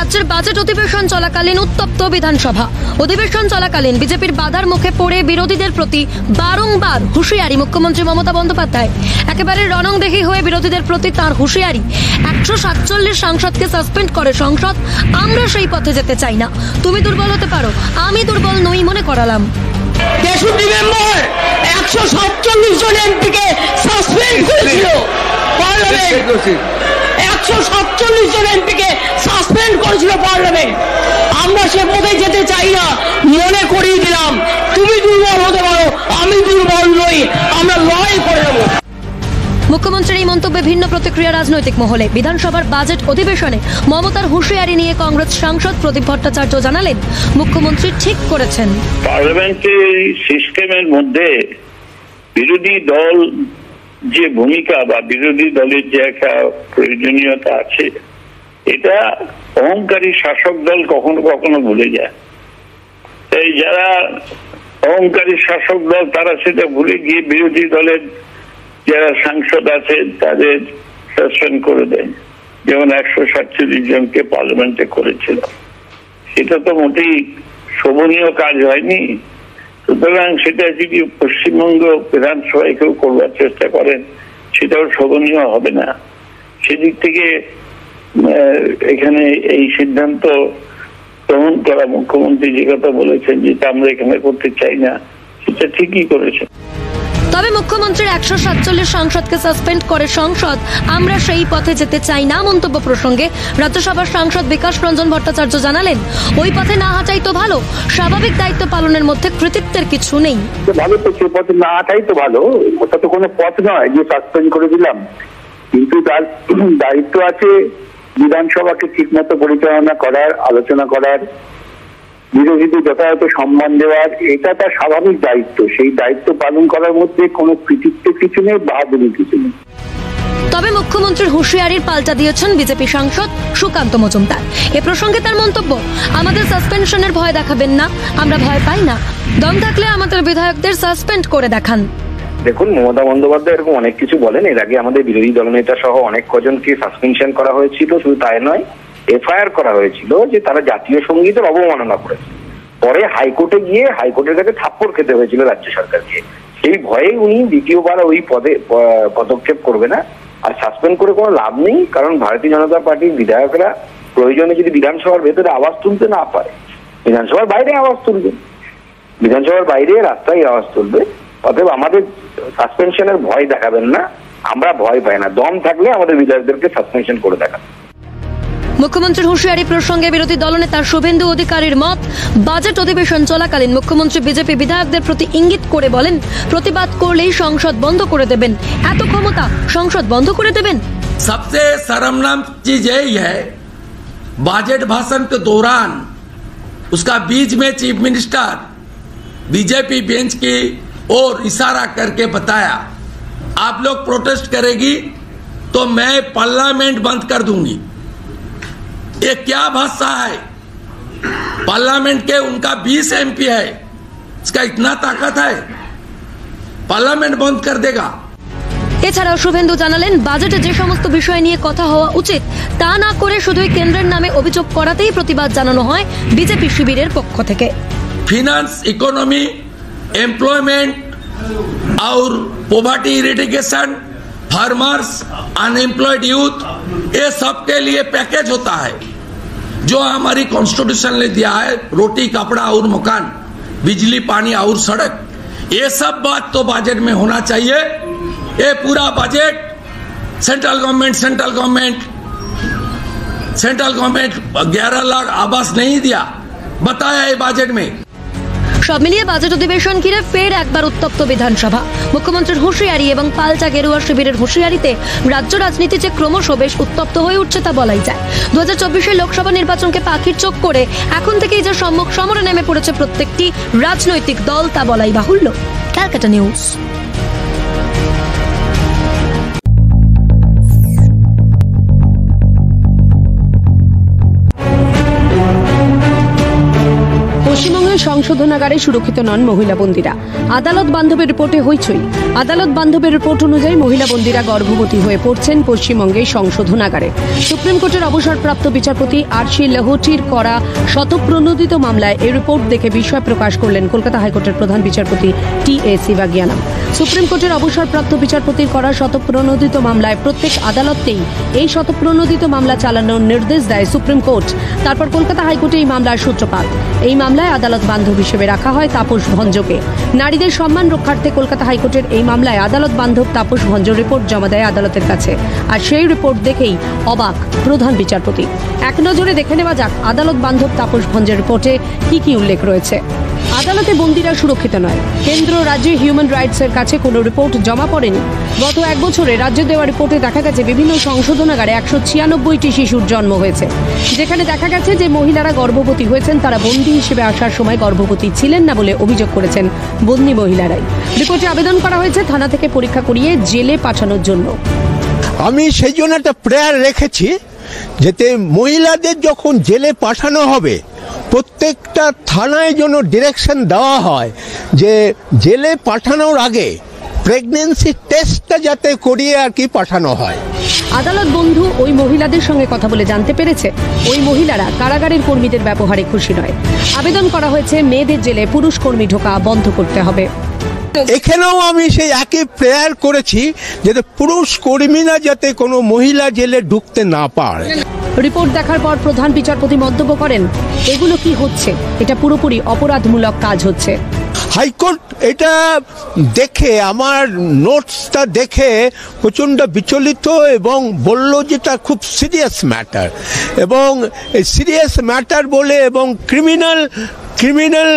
রাজ্যের বাজেট অধিবেশন চলাকালীন উত্তপ্ত বিধানসভা। অধিবেশন চলাকালীন বিজেপির বাধার মুখে পড়ে বিরোধীদের প্রতি বারংবার হুঁশিয়ারি মুখ্যমন্ত্রী মমতা বন্দ্যোপাধ্যায়। একেবারে রণংদেহী হয়ে বিরোধীদের প্রতি তার হুঁশিয়ারি। 147 সাংসদকে সাসপেন্ড করে সংসদ। আমরা সেই পথে যেতে চাই না। তুমি দুর্বল হতে পারো, আমি দুর্বল নই মনে করালাম। 3 ডিসেম্বর 147 জন এমপিকে সাসপেন্ড করেছিল পার্লামেন্ট। 147 জন এমপিকে সাসপেন্ড করেছিল পার্লামেন্ট। আমরা সে পথে যেতে চাই না মনে করিয়ে দিলাম। তুমি দুর্বল হতে পারো, আমি দুর্বল নই, আমরা লড়াই করে নেব। মুখ্যমন্ত্রীর এই মন্তব্যে ভিন্ন প্রতিক্রিয়া রাজনৈতিক মহলে। বিধানসভার বাজেট অধিবেশনে মমতার হুঁশিয়ারি নিয়ে কংগ্রেস সাংসদ প্রদীপ ভট্টাচার্য জানালেন, মুখ্যমন্ত্রী ঠিক করেছেন। পার্লামেন্টের সিস্টেমের মধ্যে বিরোধী দল যে ভূমিকা বা বিরোধী দলের যে একটা প্রয়োজনীয়তা আছে, এটা অহংকারী শাসক দল কখনো কখনো ভুলে যায়। তাই যারা অহংকারী শাসক দল তারা সেটা ভুলে গিয়ে বিরোধী দলের যারা সাংসদ আছে তাদের সাসপেন্ড করে দেন, যেমন 147 জনকে পার্লামেন্টে করেছিল। সেটা তো মোটেই শোভনীয় কাজ হয়নি। সুতরাং সেটা যদি পশ্চিমবঙ্গ বিধানসভায় কেউ করবার চেষ্টা করেন, সেটাও শোভনীয় হবে না। সেদিক থেকে এখানে এই সিদ্ধান্ত গ্রহণ করা, মুখ্যমন্ত্রী যে কথা বলেছেন যেটা আমরা এখানে করতে চাই না, সেটা ঠিকই করেছেন। তবে মুখ্যমন্ত্রীর 147 সাংসদকে সাসপেন্ড করে সংসদ, আমরা সেই পথে যেতে চাই না মন্তব্য প্রসঙ্গে রাজ্যসভার সাংসদ বিকাশ রঞ্জন ভট্টাচার্য জানালেন, ওই পথে না হাঁটাই তো ভালো। স্বাভাবিক দায়িত্ব পালনের মধ্যে কৃতিত্বের কিছু নেই। ভালো তো সে পথে না হাঁটাই তো ভালো। ওটা তো কোনো পথ নয় যে সাসপেন্ড করে দিলাম। কিন্তু তার দায়িত্ব আছে বিধানসভাকে ঠিক মতো পরিচালনা করার, আলোচনা করার, বিরোধীদের যথাযথ সম্মান দেওয়ার। এটা তার স্বাভাবিক দায়িত্ব। সেই দায়িত্ব পালন করার মধ্যে কোনো কৃতিত্বের কিছু নেই, বাহাদুরির কিছু নেই। তবে মুখ্যমন্ত্রীর হুঁশিয়ারির পাল্টা দিয়েছেন বিজেপি সাংসদ সুকান্ত মজুমদার। এ প্রসঙ্গে তার মন্তব্য, আমাদের সাসপেনশনের ভয় দেখাবেন না, আমরা ভয় পাই না। দম থাকলে আমাদের বিধায়কদের সাসপেন্ড করে দেখান। দেখুন, মমতা বন্দ্যোপাধ্যায় এরকম অনেক কিছু বলেন। এর আগে আমাদের বিরোধী দলনেতা সহ অনেক কজনকে সাসপেনশন করা হয়েছিল। শুধু তাই নয়, এফআইআর করা হয়েছিল যে তারা জাতীয় সঙ্গীতের অবমাননা করেছে। পরে হাইকোর্টে গিয়ে হাইকোর্টের কাছে থাপ্পড় খেতে হয়েছিল রাজ্য সরকারকে। সেই ভয়ে উনি দ্বিতীয়বার ওই পদে পদক্ষেপ করবে না। আর সাসপেন্ড করে কোনো লাভ নেই, কারণ ভারতীয় জনতা পার্টির বিধায়করা প্রয়োজনে যদি বিধানসভার ভেতরে আওয়াজ তুলতে না পারে, বিধানসভার বাইরে আওয়াজ তুলবে, বিধানসভার বাইরে রাস্তায় আওয়াজ তুলবে। অতএব আমাদের সাসপেনশনের ভয় দেখাবেন না, আমরা ভয় পাই না। দম থাকলে আমাদের বিধায়কদেরকে সাসপেনশন করে দেখান। মুখ্যমন্ত্রীর হুঁশিয়ারি প্রসঙ্গে বিরোধী দলনেতা শুভেন্দু অধিকারীর মত, বাজেট অধিবেশন চলাকালীন মুখ্যমন্ত্রী বিজেপি বিধায়কদের প্রতি ইঙ্গিত করে বলেন, প্রতিবাদ করলেই সংসদ বন্ধ করে দেবেন। এত ক্ষমতা, সংসদ বন্ধ করে দেবেন? सबसे शर्मनाक चीज यही है, बजट भाषण के दौरान उसका बीच में चीफ मिनिस्टर बीजेपी बेंच की ओर इशारा करके बताया, आप लोग प्रोटेस्ट करेगी तो मैं पार्लियामेंट बंद कर दूंगी। ये क्या भाषा है? पार्लियामेंट के उनका 20 एमपी है, इसका इतना ताकत है, पार्लियामेंट बंद कर देगा। এছাড়াও শুভেন্দু জানালেন, বাজেটে যে সমস্ত বিষয় নিয়ে কথা হওয়া উচিত তা না করে শুধুই কেন্দ্রের নামে অভিযোগ করাতেই প্রতিবাদ জানানো হয় বিজেপি শিবিরের পক্ষ থেকে। फिनेंस, इकोनॉमी, एम्प्लॉयमेंट और poverty eradication, farmers, unemployed youth, ये सब के लिए पैकेज होता है जो हमारी कॉन्स्टिट्यूशन ने दिया है। रोटी, कपड़ा और मकान, बिजली, पानी और सड़क, ये सब बात तो बजट में होना चाहिए। ये पूरा बजट सेंट्रल गवर्नमेंट 11 लाख आवास नहीं दिया, बताया है बजट में। সব মিলিয়ে বাজেট অধিবেশন ঘিরে ফের একবার উত্তপ্ত বিধানসভা। মুখ্যমন্ত্রীর হুঁশিয়ারি এবং পাল্টা গেরুয়া শিবিরের হুঁশিয়ারিতে রাজ্য রাজনীতি যে ক্রমশ বেশ উত্তপ্ত হয়ে উঠছে তা বলাই যায়। 2024 লোকসভা নির্বাচনকে পাখির চোখ করে এখন থেকেই যে সম্মুখ সমরে নেমে পড়েছে প্রত্যেকটি রাজনৈতিক দল তা বলাই বাহুল্য। ক্যালকাটা নিউজ। পশ্চিমবঙ্গের সংশোধনাগারে সুরক্ষিত নন মহিলা বন্দীরা। আদালত বান্ধবের রিপোর্টে হইচই। আদালত বান্ধবের রিপোর্ট অনুযায়ী মহিলা বন্দীরা গর্ভবতী হয়ে পড়ছেন পশ্চিমবঙ্গের সংশোধনাগারে। সুপ্রিম কোর্টের অবসরপ্রাপ্ত বিচারপতি আরশি লাহোটির করা শতপ্রণোদিত মামলায় এই রিপোর্ট দেখে বিস্ময় প্রকাশ করলেন কলকাতা হাইকোর্টের প্রধান বিচারপতি টি.এ. শিবাজ্ঞানম। সুপ্রিম কোর্টের অবসরপ্রাপ্ত বিচারপতির করা শতপ্রণোদিত মামলায় প্রত্যেক আদালতেই এই শতপ্রণোদিত মামলা চালানোর নির্দেশ দেয় সুপ্রিম কোর্ট। তারপর কলকাতা হাইকোর্টে এই মামলার সূত্রপাত। এই মামলায় আদালত বান্ধব হিসেবে রাখা হয় তাপস ভঞ্জকে। নারীদের সম্মান রক্ষার্থে কলকাতা হাইকোর্টের এই মামলায় আদালত বান্ধব তাপস ভঞ্জ রিপোর্ট জমা দেয় আদালতের কাছে। আর সেই রিপোর্ট দেখেই অবাক প্রধান বিচারপতি। এক নজরে দেখে নেওয়া যাক আদালত বান্ধব তাপস ভঞ্জের রিপোর্টে কি কি উল্লেখ রয়েছে। আদালতে বন্দীরা সুরক্ষিত নয়। কেন্দ্র রাজ্যে হিউম্যান রাইটসের কাছে কোনো রিপোর্ট জমা পড়েনি। গত এক বছরে রাজ্যে দেওয়া রিপোর্টে দেখা গেছে বিভিন্ন সংশোধনাগারে 196টি শিশুর জন্ম হয়েছে, যেখানে দেখা গেছে যে মহিলারা গর্ভবতী হয়েছেন তারা বন্দী হিসেবে আসার সময় গর্ভবতী ছিলেন না বলে অভিযোগ করেছেন বন্দী মহিলারাই। রিপোর্টে আবেদন করা হয়েছে থানা থেকে পরীক্ষা করিয়ে জেলে পাঠানোর জন্য। আমি সেই জন্য একটা প্রেয়ার রেখেছি যাতে মহিলাদের যখন জেলে পাঠানো হবে প্রত্যেকটা থানায় যেন ডিরেকশন দেওয়া হয় যে জেলে পাঠানোর আগে প্রেগন্যান্সি টেস্টটা যাতে করিয়ে আর কি পাঠানো হয়। আদালত বন্ধু ওই মহিলাদের সঙ্গে কথা বলে জানতে পেরেছে ওই মহিলারা কারাগারের কর্মীদের ব্যবহারে খুশি নয়। আবেদন করা হয়েছে মেয়েদের জেলে পুরুষ কর্মী ঢোকা বন্ধ করতে হবে। এখানেও আমি সেই একই প্রেয়ার করেছি যাতে পুরুষ কর্মীরা যাতে কোনো মহিলা জেলে ঢুকতে না পারে। রিপোর্ট দেখার পর প্রধান বিচারপতি মন্তব্য করেন, এগুলো কি হচ্ছে? এটা পুরোপুরি অপরাধমূলক কাজ হচ্ছে। হাইকোর্ট এটা দেখে আমার নোটসটা দেখে প্রচণ্ড বিচলিত এবং বলল যে এটা খুব সিরিয়াস ম্যাটার এবং সিরিয়াস ম্যাটার বলে এবং ক্রিমিনাল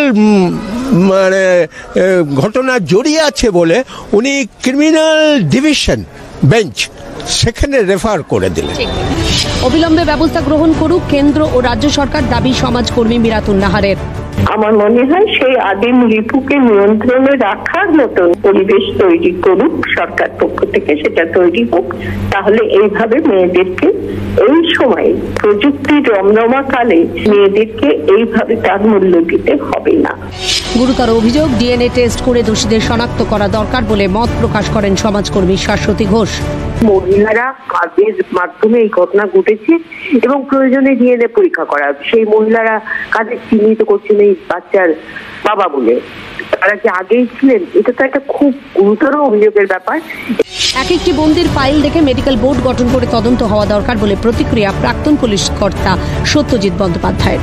মানে ঘটনা জড়িয়ে আছে বলে উনি ক্রিমিনাল ডিভিশন বেঞ্চ সেখানে রেফার করে দিলেন। অবিলম্বে ব্যবস্থা গ্রহণ করুক কেন্দ্র ও রাজ্য সরকার, দাবি সমাজকর্মী মিরাতুন নাহারের। আমার মনে হয় সেই আদিম রিপুকে নিয়ন্ত্রণে রাখার মতন পরিবেশ তৈরি করুক সরকার পক্ষ থেকে, সেটা তৈরি হোক। তাহলে এইভাবে মেয়েদেরকে এই সময় প্রযুক্তির রমরমাকালে মেয়েদেরকে এইভাবে তার মূল্য দিতে হবে না। গুরুতর অভিযোগ, ডিএনএ টেস্ট করে দোষীদের শনাক্ত করা দরকার বলে মত প্রকাশ করেন সমাজকর্মী শাশ্বতী ঘোষ। মহিলারা কাজের মাধ্যমে এই ঘটনা ঘটেছে এবং প্রয়োজনে ডিএনএ পরীক্ষা করা। সেই মহিলারা কাজে চিহ্নিত করছেন এই বাচ্চার বাবা বলে, তারা কি আগেই ছিলেন? এটা তো একটা খুব গুরুতর অভিযোগের ব্যাপার। এক একটি বন্দির ফাইল দেখে মেডিকেল বোর্ড গঠন করে তদন্ত হওয়া দরকার বলে প্রতিক্রিয়া প্রাক্তন পুলিশ কর্তা সত্যজিৎ বন্দ্যোপাধ্যায়ের।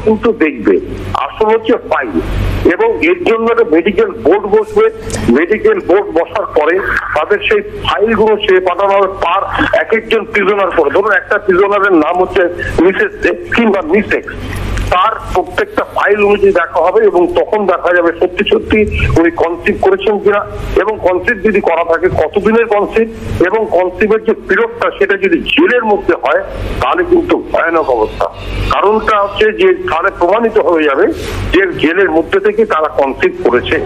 কিন্তু দেখবে আসল হচ্ছে ফাইল এবং এর জন্য মেডিকেল বোর্ড বসবে। মেডিকেল বোর্ড বসার পরে তাদের সেই ফাইলগুলো সে পাঠানো হবে পার এক একজন প্রিজনার করে। ধরুন একটা প্রিজনারের নাম হচ্ছে মিসেস এক্স কিংবা মিস এক্স, তার প্রত্যেকটা ফাইল অনুযায়ী দেখা হবে এবং তখন দেখা যাবে সত্যি সত্যি উনি কনসিভ করেছেন কিনা এবং কনসিভ যদি করা থাকে কতদিনের কনসিভ এবং কনসিভের যে পিরিয়ডটা সেটা যদি জেলের মধ্যে হয় তাহলে কিন্তু ভয়ানক অবস্থা। কারণটা হচ্ছে যে তাহলে প্রমাণিত হয়ে যাবে যে জেলের মধ্যে থেকে তারা কনসিভ করেছে।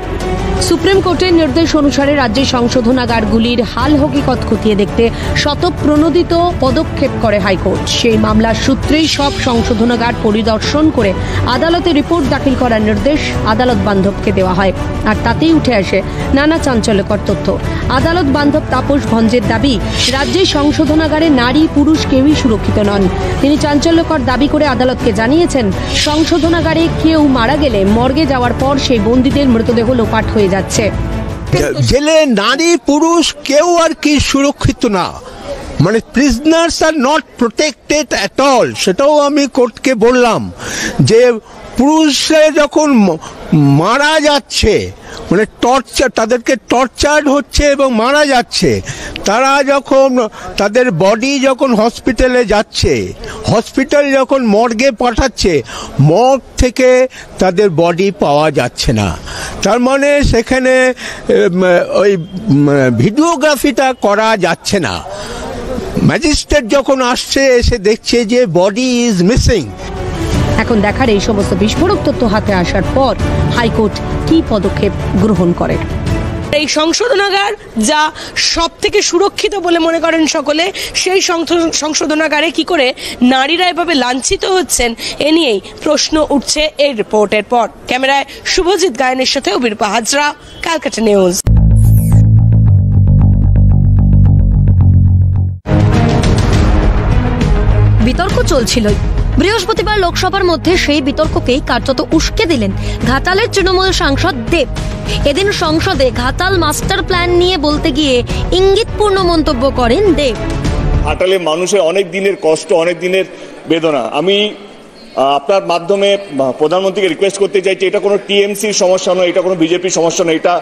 সুপ্রিম কোর্টের নির্দেশ অনুসারে রাজ্যের সংশোধনাগারগুলির হাল হকিকত খতিয়ে দেখতে শতপ্রণোদিত পদক্ষেপ করে হাইকোর্ট। সেই মামলার সূত্রেই সব সংশোধনাগার পরিদর্শন করে আদালতে রিপোর্ট দাখিল করার নির্দেশ আদালত বান্ধবকে দেওয়া হয়। আর তাতেই উঠে আসে নানা চাঞ্চল্যকর তথ্য। আদালত বান্ধব তাপস ভঞ্জের দাবি, রাজ্যের সংশোধনাগারে নারী পুরুষ কেউই সুরক্ষিত নন। তিনি চাঞ্চল্যকর দাবি করে আদালতকে জানিয়েছেন, সংশোধনাগারে কেউ মারা গেলে মর্গে যাওয়ার পর সেই বন্দীদের মৃতদেহ লোপাট হয়ে যাচ্ছে। জেলে নারী পুরুষ কেউ আর কি সুরক্ষিত না, মানে prisoners are not protected at all. সেটাও আমি কোর্টকে বললাম যে পুরুষরা যখন মারা যাচ্ছে মানে টর্চার, তাদেরকে টর্চার হচ্ছে এবং মারা যাচ্ছে, তারা যখন তাদের বডি যখন হসপিটালে যাচ্ছে, হসপিটাল যখন মর্গে পাঠাচ্ছে, মর্গ থেকে তাদের বডি পাওয়া যাচ্ছে না। তার মানে সেখানে ওই ভিডিওগ্রাফিটা করা যাচ্ছে না। ম্যাজিস্ট্রেট যখন আসছে এসে দেখছে যে বডি ইজ মিসিং। এখন দেখার এই সমস্ত বিস্ফোরক তথ্য হাতে আসার পর হাইকোর্ট কি পদক্ষেপ গ্রহণ করে। এই সংশোধনাগার যা সব থেকে সুরক্ষিত বলে মনে করেন সকলে, সেই সংশোধনাগারে কি করে নারীরা এভাবে লাঞ্ছিত হচ্ছেন এ নিয়েই প্রশ্ন উঠছে এই রিপোর্টের পর। ক্যামেরায় শুভজিৎ গায়নের সাথে অবিরূপা হাজরা, ক্যালকাটা নিউজ। বিতর্ক চলছিলই। বৃহস্পতিবার লোকসভার মধ্যে সেই বিতর্ককেই কার্যত উস্কে দিলেন ঘাটালের তৃণমূল সাংসদ দেব। এদিন সংসদে ঘাটাল মাস্টার প্ল্যান নিয়ে বলতে গিয়ে ইঙ্গিতপূর্ণ মন্তব্য করেন দেব। ঘাটালে মানুষের অনেক দিনের কষ্ট, অনেক দিনের বেদনা। আমি আপনার মাধ্যমে প্রধানমন্ত্রীকে রিকোয়েস্ট করতে চাইছি, এটা কোনো টিএমসির সমস্যা নয়, এটা কোনো বিজেপির সমস্যা নয়, এটা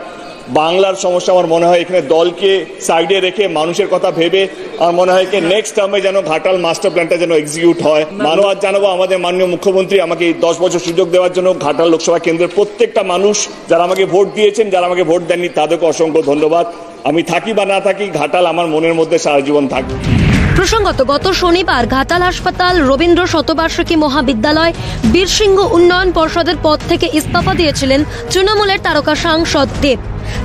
বাংলার সমস্যা। আমার মনে হয় এখানে দলকে সাইডে রেখে মানুষের কথা ভেবে আমার মনে হয় নেক্সট টার্মে যেন ঘাটাল মাস্টার প্ল্যানটা যেন এক্সিকিউট হয়। ধন্যবাদ জানাবো আমাদের মাননীয় মুখ্যমন্ত্রী আমাকে 10 বছর সুযোগ দেওয়ার জন্য। ঘাটাল লোকসভা কেন্দ্রের প্রত্যেকটা মানুষ যারা আমাকে ভোট দিয়েছেন, যারা আমাকে ভোট দেননি, তাদেরকে অসংখ্য ধন্যবাদ। আমি থাকি বা না থাকি, ঘাটাল আমার মনের মধ্যে সারা জীবন থাকবে। প্রসঙ্গত গত শনিবার ঘাটাল হাসপাতাল, রবীন্দ্র শতবার্ষিকী মহাবিদ্যালয়, বীরসিংহ উন্নয়ন পর্ষদের পদ থেকে ইস্তফা দিয়েছিলেন তৃণমূলের তারকা সাংসদ দেব।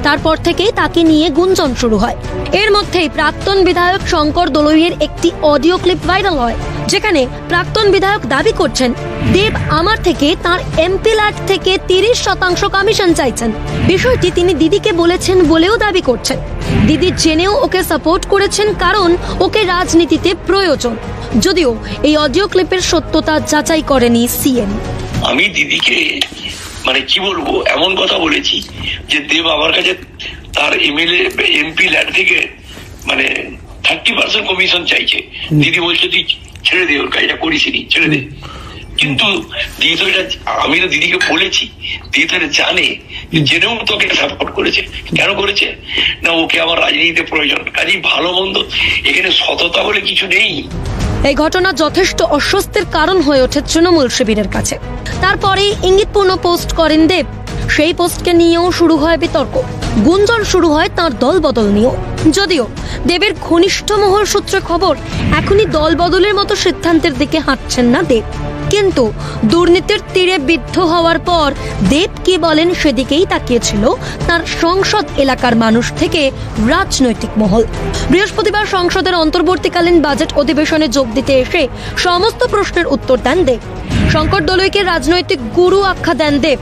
তারপর থেকেই তাকে নিয়ে গুঞ্জন শুরু হয়। এর মধ্যেই প্রাক্তন বিধায়ক শঙ্কর দলুইয়ের একটি অডিও ক্লিপ ভাইরাল হয়, যেখানে প্রাক্তন বিধায়ক দাবি করছেন দেব আমার থেকে তার এমপি ল্যাট থেকে 30% কমিশন চাইছেন। বিষয়টি তিনি দিদিকে বলেছেন বলেও দাবি করছেন। দিদি জেনেও ওকে সাপোর্ট করেছেন কারণ ওকে রাজনীতিতে প্রয়োজন। যদিও এই অডিও ক্লিপের সত্যতা যাচাই করেনি সিএম। আমি দিদিকে কি বলবো, এমন কথা বলেছি যে দেব আমার কাছে তার এমপি ল্যাট থেকে 30% কমিশন চাইছে। দিদি বলছে তুই ছেড়ে দে, ওর কাজটা করিসনি, ছেড়ে দে। কিন্তু দিদি তো এটা, আমি তো দিদিকে বলেছি, দিদি তো এটা জানে, জেনেও তোকে সাপোর্ট করেছে। কেন করেছে না, ওকে আমার রাজনীতিতে প্রয়োজন। কাজেই ভালো মন্দ এখানে সততা বলে কিছু নেই। এই ঘটনা যথেষ্ট অস্বস্তির কারণ হয়ে ওঠে তৃণমূল শিবিরের কাছে। তারপরেই ইঙ্গিতপূর্ণ পোস্ট করেন দেব। সেই পোস্টকে নিয়েও শুরু হয় বিতর্ক। গুঞ্জন শুরু হয় তার দল বদল নিয়েও। যদিও দেবের ঘনিষ্ঠ মহল সূত্রে খবর, এখনই দল বদলের মতো সিদ্ধান্তের দিকে হাঁটছেন না দেব। কিন্তু দুর্নীতির তীরে বিদ্ধ হওয়ার পর দেব কি বলেন সেদিকেই তাকিয়েছিল তার সংসদ এলাকার মানুষ থেকে রাজনৈতিক মহল। বৃহস্পতিবার সংসদের অন্তর্বর্তীকালীন বাজেট অধিবেশনে যোগ দিতে এসে সমস্ত প্রশ্নের উত্তর দেন দেব। শঙ্কর দলুইকে রাজনৈতিক গুরু আখ্যা দেন দেব।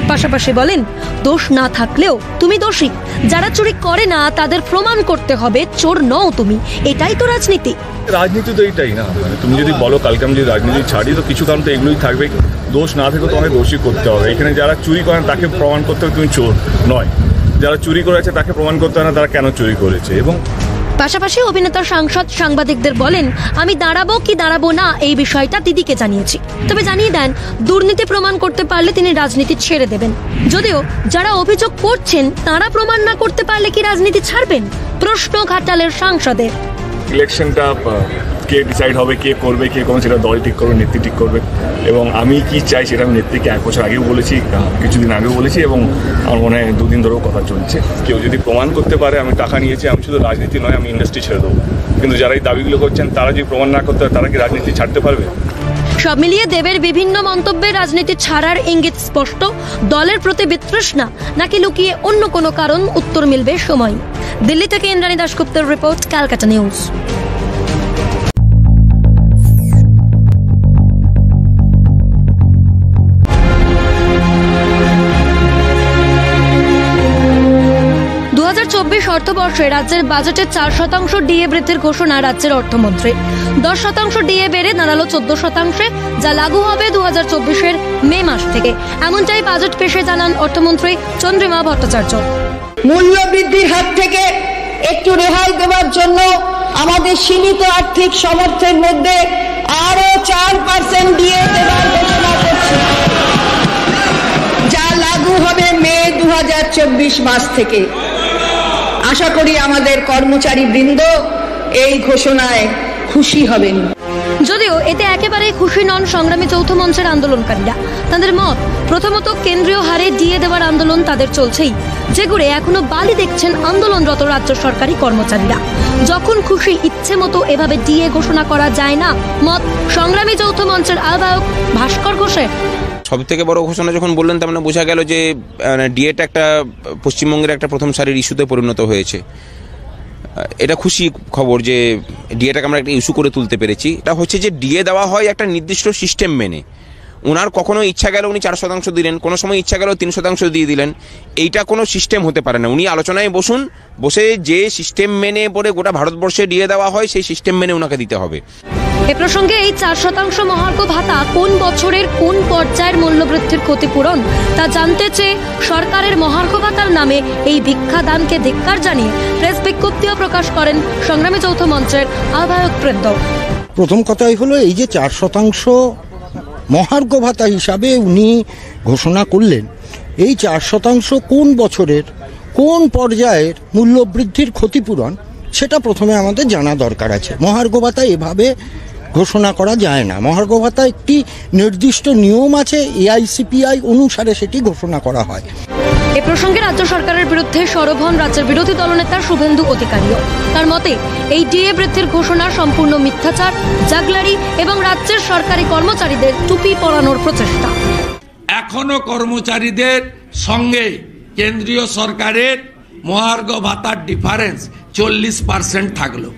পাশাপাশি বলেন, দোষ না থাকলেও তুমি দোষী। যারা চুরি করে না তাদের প্রমাণ করতে হবে চোর নও তুমি। এটাই তো রাজনীতি। রাজনীতি তো এইটাই না, তুমি যদি বলো কালকে আমি যদি রাজনীতি ছাড়ি তো কিছু কারণ তো এগুলোই থাকবে। দোষ না থাকলে তোমাকে দোষী করতে হবে। এখানে যারা চুরি করেন তাকে প্রমাণ করতে হবে তুমি চোর নয়, যারা চুরি করেছে তাকে প্রমাণ করতে হবে না তারা কেন চুরি করেছে। এবং পাশাপাশি অভিনেতা সাংসদ সাংবাদিকদের বলেন, আমি দাঁড়াবো কি দাঁড়াবো না এই বিষয়টা দিদিকে জানিয়েছি। তবে জানিয়ে দেন দুর্নীতি প্রমাণ করতে পারলে তিনি রাজনীতি ছেড়ে দেবেন। যদিও যারা অভিযোগ করছেন তারা প্রমাণ না করতে পারলে কি রাজনীতি ছাড়বেন? প্রশ্ন ঘাটালের সাংসদের। ইলেকশনটা কে ডিসাইড হবে, কে করবে, কে করবে সেটা দল ঠিক করবে, নেত্রী ঠিক করবে। এবং আমি কি চাই সেটা আমি নেত্রীকে 1 বছর আগেও বলেছি, কিছুদিন আগেও বলেছি, এবং আমার মনে হয় 2 দিন ধরেও কথা চলছে। কেউ যদি প্রমাণ করতে পারে আমি টাকা নিয়েছি, আমি শুধু রাজনীতি নয় আমি ইন্ডাস্ট্রি ছেড়ে দেবো। কিন্তু যারা এই দাবিগুলো করছেন তারা যদি প্রমাণ না করতে পারে তারা কি রাজনীতি ছাড়তে পারবে? সব মিলিয়ে দেবের বিভিন্ন মন্তব্যে রাজনীতি ছাড়ার ইঙ্গিত স্পষ্ট। দলের প্রতি বিতৃষ্ণা নাকি লুকিয়ে অন্য কোনো কারণ, উত্তর মিলবে সময়। দিল্লি থেকে ইন্দ্রাণী দাশগুপ্তের রিপোর্ট, ক্যালকাটা নিউজ। অর্থবর্ষে রাজ্যের বাজেটে 4% ডিএ বৃদ্ধির ঘোষণা রাজ্যের অর্থমন্ত্রী। 10% ডিএ বেড়ে দাঁড়ালো 14%, যা লাগু হবে 2024-এর মে মাস থেকে। এমনটাই বাজেট পেশে জানান অর্থমন্ত্রী চন্দ্রিমা ভট্টাচার্য। মূল্য বৃদ্ধির হাত থেকে একটু রেহাই দেওয়ার জন্য আমাদের সীমিত আর্থিক সামর্থ্যের মধ্যে আরো 4% ডিএ দেওয়ার ঘোষণা করছি, যা লাগু হবে মে 2024 মাস থেকে। আশা করি আমাদের কর্মচারী বৃন্দ এই ঘোষণায় খুশি হবেন। যদিও এতে একেবারেই খুশি নন সংগ্রামী যৌথ মঞ্চের আন্দোলনকারীরা। তাদের মত, প্রথমত কেন্দ্রীয় হারে ডিএ দেওয়ার আন্দোলন তাদের চলছেই, যে ঘুরে এখনো বালি দেখছেন আন্দোলনরত রাজ্য সরকারি কর্মচারীরা। যখন খুশি ইচ্ছে মতো এভাবে ডিএ ঘোষণা করা যায় না, মত সংগ্রামী যৌথ মঞ্চের আহ্বায়ক ভাস্কর ঘোষের। সব থেকে বড় ঘোষণা যখন বললেন তার মানে বোঝা গেল যে ডিএটা একটা পশ্চিমবঙ্গের একটা প্রথম সারির ইস্যুতে পরিণত হয়েছে। এটা খুশি খবর যে ডিএটাকে আমরা একটা ইস্যু করে তুলতে পেরেছি। এটা হচ্ছে যে ডিএ দেওয়া হয় একটা নির্দিষ্ট সিস্টেম মেনে। ওনার কখনো ইচ্ছা গেল উনি 4% দিলেন, কোনো সময় ইচ্ছা গেল 3% দিয়ে দিলেন। এইটা কোনো সিস্টেম হতে পারে না। উনি আলোচনায় বসুন, বসে যে সিস্টেম মেনে পরে গোটা ভারতবর্ষে ডিএ দেওয়া হয় সেই সিস্টেম মেনে ওনাকে দিতে হবে। এ প্রসঙ্গে এই 4% মহার্ঘ ভাতা কোন বছরের কোন পর্যায়ের মূল্যবৃদ্ধির ক্ষতিপূরণ তা জানতে চেয়ে সরকারের মহার্ঘ ভাতার নামে এই ভিক্ষাদানকে ধিক্কার জানিয়ে প্রেস বিজ্ঞপ্তিও প্রকাশ করেন সংগ্রামী যৌথ মঞ্চের আহ্বায়ক বৃন্দ। প্রথম কথাই হলো এই যে 4% মহার্ঘ ভাতা হিসাবে উনি ঘোষণা করলেন, এই 4% কোন বছরের কোন পর্যায়ের মূল্যবৃদ্ধির ক্ষতিপূরণ সেটা প্রথমে আমাদের জানা দরকার আছে। মহার্ঘ ভাতা এভাবে ঘোষণা করা যায় না। মহার্ঘ ভাতা একটি নির্দিষ্ট নিয়ম আছে, এআইসিপিআই অনুসারে সেটি ঘোষণা করা হয়। এ প্রসঙ্গে রাজ্য সরকারের বিরুদ্ধে সরব হন রাজ্যের বিরোধী দলনেতা শুভেন্দু অধিকারীও। তার মতে এই ডিএ বৃদ্ধির ঘোষণা সম্পূর্ণ মিথ্যাচার, জাগলারি এবং রাজ্যের সরকারি কর্মচারীদের টুপি পরানোর প্রচেষ্টা। এখনো কর্মচারীদের সঙ্গে কেন্দ্রীয় সরকারের মহার্ঘ ভাতার ডিফারেন্স 40% থাকলো।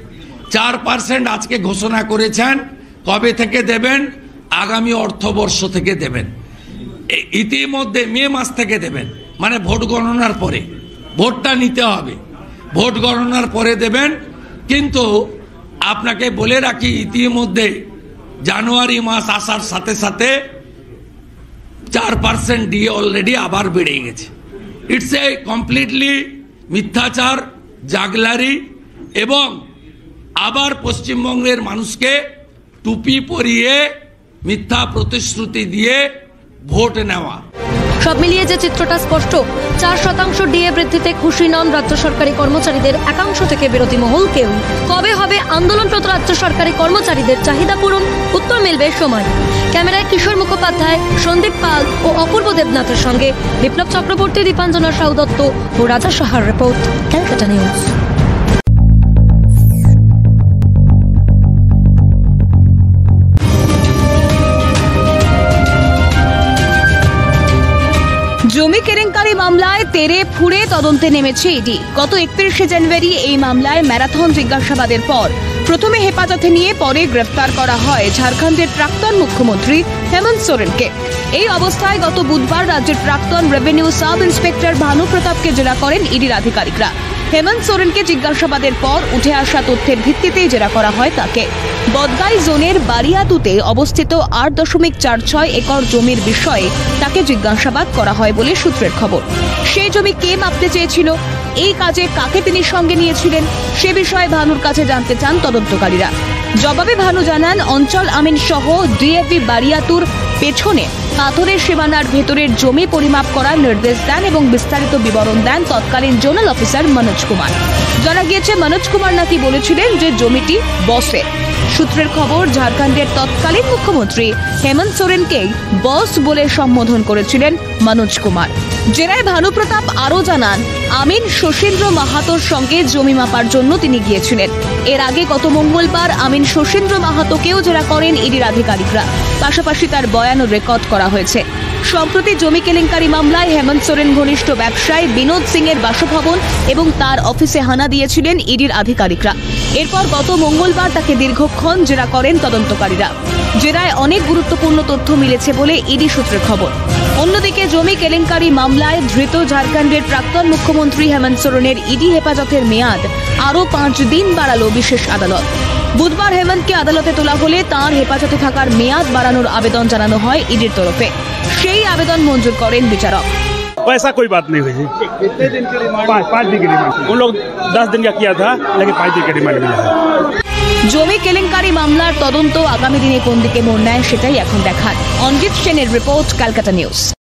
4% আজকে ঘোষণা করেছেন। কবে থেকে দেবেন? আগামী অর্থবর্ষ থেকে দেবেন। ইতিমধ্যে মে মাস থেকে দেবেন, মানে ভোট গণনার পরে। ভোটটা নিতে হবে, ভোট গণনার পরে দেবেন। কিন্তু আপনাকে বলে রাখি, ইতিমধ্যে জানুয়ারি মাস আসার সাথে সাথে 4% ডিএ অলরেডি আবার বেড়ে গেছে। ইটস এ কমপ্লিটলি মিথ্যাচার, জাগলারি এবং আবার পশ্চিমবঙ্গের মানুষকে টুপি পরিয়ে মিথ্যা প্রতিশ্রুতি দিয়ে ভোট নেওয়া। সব মিলিয়ে যে চিত্রটা স্পষ্ট, 4% ডিএ বৃদ্ধিতে খুশি নন রাজ্য সরকারি কর্মচারীদের একাংশ থেকে বিরোধী মহল কেউ। কবে হবে আন্দোলনরত রাজ্য সরকারি কর্মচারীদের চাহিদা পূরণ? উত্তর মিলবে সময়। ক্যামেরায় কিশোর মুখোপাধ্যায়, সন্দীপ পাল ও অপূর্ব দেবনাথের সঙ্গে বিপ্লব চক্রবর্তী, দীপাঞ্জনা সাউ দত্ত ও রাজা সাহার রিপোর্ট, ক্যালকাটা নিউজ। জমি কেলেঙ্কারি মামলায় তেরে ফুড়ে তদন্তে নেমেছে ইডি। গত 31শে জানুয়ারি এই মামলায় ম্যারাথন জিজ্ঞাসাবাদের পর প্রথমে হেফাজতে নিয়ে পরে গ্রেফতার করা হয় ঝাড়খণ্ডের প্রাক্তন মুখ্যমন্ত্রী হেমন্ত সোরেনকে। এই অবস্থায় গত বুধবার রাজ্যের প্রাক্তন রেভিনিউ সাব ইন্সপেক্টর ভানু প্রতাপকে জেরা করেন ইডির আধিকারিকরা। হেমন্ত সোরেনকে জিজ্ঞাসাবাদের পর উঠে আসা তথ্যের ভিত্তিতেই জেরা করা হয় তাকে। বদগাই জোনের বারিয়াতুতে অবস্থিত 8.46 একর জমির বিষয়ে তাকে জিজ্ঞাসাবাদ করা হয় বলে সূত্রের খবর। সেই জমি কে মাপতে চেয়েছিল, এই কাজে কাকে তিনি সঙ্গে নিয়েছিলেন, সে বিষয়ে ভানুর কাছে জানতে চান তদন্তকারীরা। জবাবে ভানু জানান, অঞ্চল আমিন সহ ডিএপি বারিয়াতুর পেছনে পাথরের সীমানার ভেতরের জমি পরিমাপ করার নির্দেশ দেন এবং বিস্তারিত বিবরণ দেন তৎকালীন জোনাল অফিসার মনোজ কুমার। জানা গিয়েছে মনোজ কুমার নাকি বলেছিলেন যে জমিটি বসে। সূত্রের খবর, ঝাড়খণ্ডের তৎকালীন মুখ্যমন্ত্রী হেমন্ত সোরেনকে বস বলে সম্বোধন করেছিলেন মনোজ কুমার। জেরায় ভানু প্রতাপ আরও জানান, আমিন শশীন্দ্র মাহাতোর সঙ্গে জমি মাপার জন্য তিনি গিয়েছিলেন। এর আগে গত মঙ্গলবার আমিন শশীন্দ্র মাহাতোকেও জেরা করেন ইডির আধিকারিকরা। পাশাপাশি তার বয়ানও রেকর্ড করা হয়েছে। সম্প্রতি জমি কেলেঙ্কারি মামলায় হেমন্ত সোরেন ঘনিষ্ঠ ব্যবসায়ী বিনোদ সিং এর বাসভবন এবং তার অফিসে হানা দিয়েছিলেন ইডির আধিকারিকরা। এরপর গত মঙ্গলবার তাকে দীর্ঘক্ষণ জেরা করেন তদন্তকারীরা। জেরায় অনেক গুরুত্বপূর্ণ তথ্য মিলেছে বলে ইডি সূত্রের খবর। অন্যদিকে জমি কেলেঙ্কারি মামলায় ধৃত ঝাড়খণ্ডের প্রাক্তন মুখ্যমন্ত্রী হেমন্ত সোরেনের ইডি হেফাজতের মেয়াদ আরও 5 দিন বাড়ালো বিশেষ আদালত। বুধবার হেমন্তকে আদালতে তোলা হলে তাঁর হেফাজতে থাকার মেয়াদ বাড়ানোর আবেদন জানানো হয় ইডির তরফে। সেই আবেদন মঞ্জুর করেন বিচারক। ऐसा कोई बात नहीं हुई। कितने दिन के रिमांड? 5 दिन के रिमांड। उन लोग 10 दिन का किया था, लेकिन 5 दिन के रिमांड मिला है। জমি কেলেঙ্কারি মামলার তদন্ত আগামী দিনে কোন দিকে মোড় নেয় সেটাই এখন দেখার। অঞ্জিত সেনের রিপোর্ট, ক্যালকাটা নিউজ।